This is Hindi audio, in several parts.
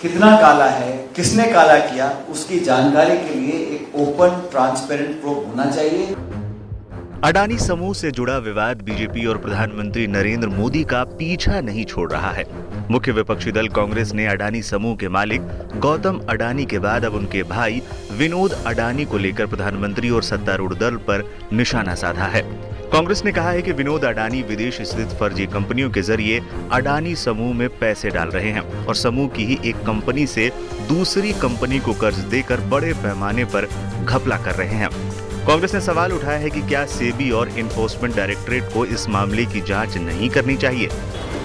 कितना काला है, किसने काला किया, उसकी जानकारी के लिए एक ओपन ट्रांसपेरेंट प्रोब होना चाहिए। अडानी समूह से जुड़ा विवाद बीजेपी और प्रधानमंत्री नरेंद्र मोदी का पीछा नहीं छोड़ रहा है। मुख्य विपक्षी दल कांग्रेस ने अडानी समूह के मालिक गौतम अडानी के बाद अब उनके भाई विनोद अडानी को लेकर प्रधानमंत्री और सत्तारूढ़ दल पर निशाना साधा है। कांग्रेस ने कहा है कि विनोद अडानी विदेश स्थित फर्जी कंपनियों के जरिए अडानी समूह में पैसे डाल रहे हैं और समूह की ही एक कंपनी से दूसरी कंपनी को कर्ज देकर बड़े पैमाने पर घपला कर रहे हैं। कांग्रेस ने सवाल उठाया है कि क्या सेबी और इन्फोर्समेंट डायरेक्टरेट को इस मामले की जांच नहीं करनी चाहिए।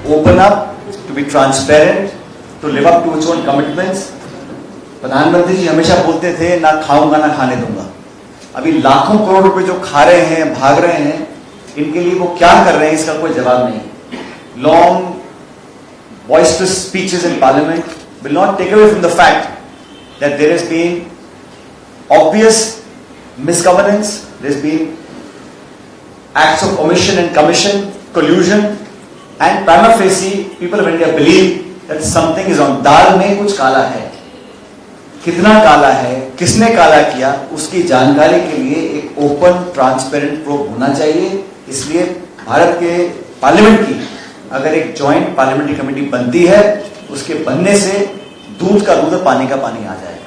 Open up, to be transparent, to live up to its own commitments. प्रधानमंत्री जी हमेशा बोलते थे ना खाऊंगा ना खाने दूंगा। अभी लाखों करोड़ रुपए जो खा रहे हैं, भाग रहे हैं, इनके लिए वो क्या कर रहे हैं इसका कोई जवाब नहीं। Long boisterous speeches in parliament will not take away from the fact that there has been obvious misgovernance, there has been acts of omission and commission, collusion, and prima facie people of India believe that something is on. दाल में कुछ काला है। कितना काला है, किसने काला किया, उसकी जानकारी के लिए एक ओपन ट्रांसपेरेंट प्रोब होना चाहिए। इसलिए भारत के पार्लियामेंट की अगर एक जॉइंट पार्लियामेंट्री कमेटी बनती है, उसके बनने से दूध का दूध, पानी का पानी आ जाएगा।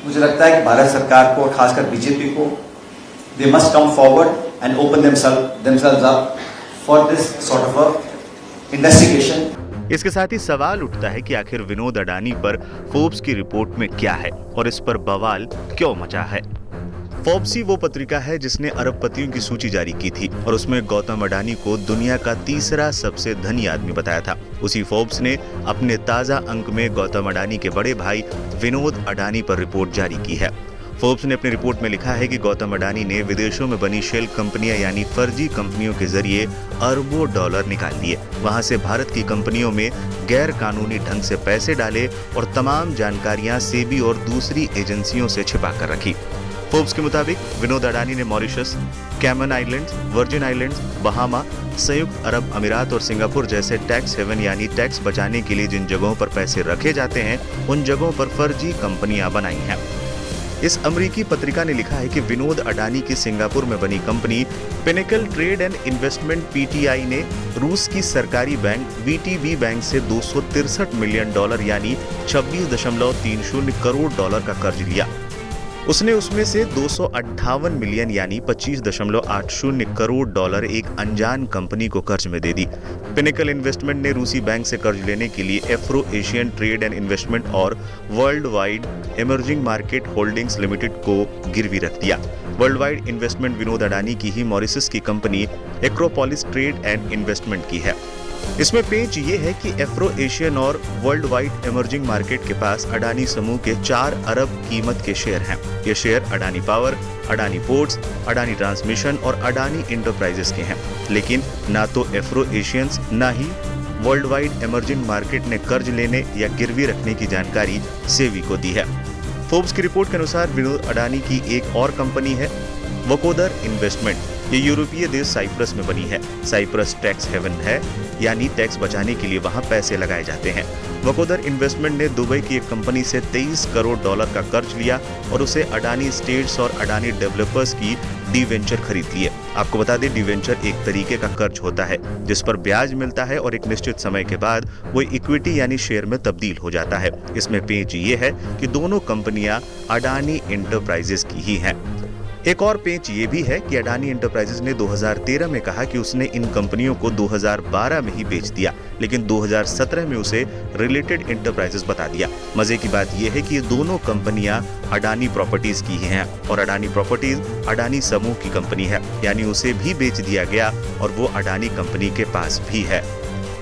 मुझे लगता है कि भारत सरकार को और खासकर बीजेपी को they must come forward and open themselves up for this sort of a investigation। इसके साथ ही सवाल उठता है कि आखिर विनोद अडानी पर फोर्ब्स की रिपोर्ट में क्या है और इस पर बवाल क्यों मचा है। फोर्ब्स वो पत्रिका है जिसने अरबपतियों की सूची जारी की थी और उसमें गौतम अडानी को दुनिया का तीसरा सबसे धनी आदमी बताया था। उसी फोर्ब्स ने अपने ताजा अंक में गौतम अडानी के बड़े भाई विनोद अडानी पर रिपोर्ट जारी की है। फोर्ब्स ने अपनी रिपोर्ट में लिखा है कि गौतम अडानी ने विदेशों में बनी शेल कंपनियां यानी फर्जी कंपनियों के जरिए अरबों डॉलर निकाल लिए, वहां से भारत की कंपनियों में गैर कानूनी ढंग से पैसे डाले और तमाम जानकारियां सेबी और दूसरी एजेंसियों से छिपा कर रखी। फोर्ब्स के मुताबिक विनोद अडानी ने Mauritius, Cayman Islands, Virgin Islands, Bahama, संयुक्त अरब अमीरात और सिंगापुर जैसे टैक्स हेवन यानी टैक्स बचाने के लिए जिन जगहों पर पैसे रखे जाते हैं, उन जगहों पर फर्जी कंपनियां बनाई हैं। इस अमेरिकी पत्रिका ने लिखा है कि विनोद अडानी की सिंगापुर में बनी company pinnacle trade and investment PTI ने रूस की सरकारी बैंक वीटीबी बैंक से $263 मिलियन यानी 26.30 करोड़ डॉलर का कर्ज लिया। उसने उसमें से 258 मिलियन यानी 25.80 करोड़ डॉलर एक अनजान कंपनी को कर्ज में दे दी। पिनेकल इन्वेस्टमेंट ने रूसी बैंक से कर्ज लेने के लिए Afro Asian trade and investment और world wide emerging market holdings limited को गिरवी रख दिया। World wide investment Vinod Adani की ही मॉरिशस की company Acropolis trade and investment की है। इसमें पेच ये है कि एफ्रो एशियन और वर्ल्ड वाइड इमर्जिंग मार्केट के पास अडानी समूह के 4 अरब कीमत के शेयर हैं। ये share Adani power, Adani ports, Adani transmission और अडानी इंटरप्राइजेस के हैं। लेकिन ना तो एफ्रो एशियंस ना ही वर्ल्ड वाइड इमर्जिंग मार्केट ने कर्ज लेने या गिरवी रखने की जानकारी सेबी को दी है। फोर्ब्स की रिपोर्ट के अनुसार विनोद अडानी की एक और कंपनी है वकोदर इन्वेस्टमेंट। ये यूरोपीय देश साइप्रस में बनी है। साइप्रस टैक्स हेवन है यानी टैक्स बचाने के लिए वहां पैसे लगाए जाते हैं। वकोदर इन्वेस्टमेंट ने दुबई की एक कंपनी से 23 करोड़ डॉलर का कर्ज लिया और उसे अडानी स्टेट्स और अडानी डेवलपर्स की डिवेंचर खरीद लिए। आपको बता दें, डिवेंचर एक तरीके का कर्ज होता है जिस पर ब्याज मिलता है और एक निश्चित समय के बाद वो इक्विटी यानी शेयर में तब्दील हो जाता है। इसमें पेच ये है कि दोनों कंपनियां अडानी इंटरप्राइजेस की ही हैं। एक और पेच ये भी है कि अडानी इंटरप्राइजेस ने 2013 में कहा कि उसने इन कंपनियों को 2012 में ही बेच दिया, लेकिन 2017 में उसे रिलेटेड इंटरप्राइजेस बता दिया। मजे की बात यह है कि ये दोनों कंपनियां अडानी प्रॉपर्टीज की ही हैं और अडानी प्रॉपर्टीज अडानी समूह की कंपनी है, यानी उसे भी बेच दिया गया और वो अडानी कंपनी के पास भी है।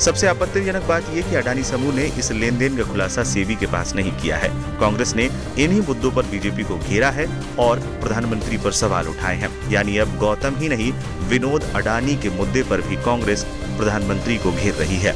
सबसे आपत्तिजनक बात यह कि अडानी समूह ने इस लेन देन का खुलासा सेबी के पास नहीं किया है। कांग्रेस ने इन्हीं मुद्दों पर बीजेपी को घेरा है और प्रधानमंत्री पर सवाल उठाए हैं। यानी अब गौतम ही नहीं, विनोद अडानी के मुद्दे पर भी कांग्रेस प्रधानमंत्री को घेर रही है।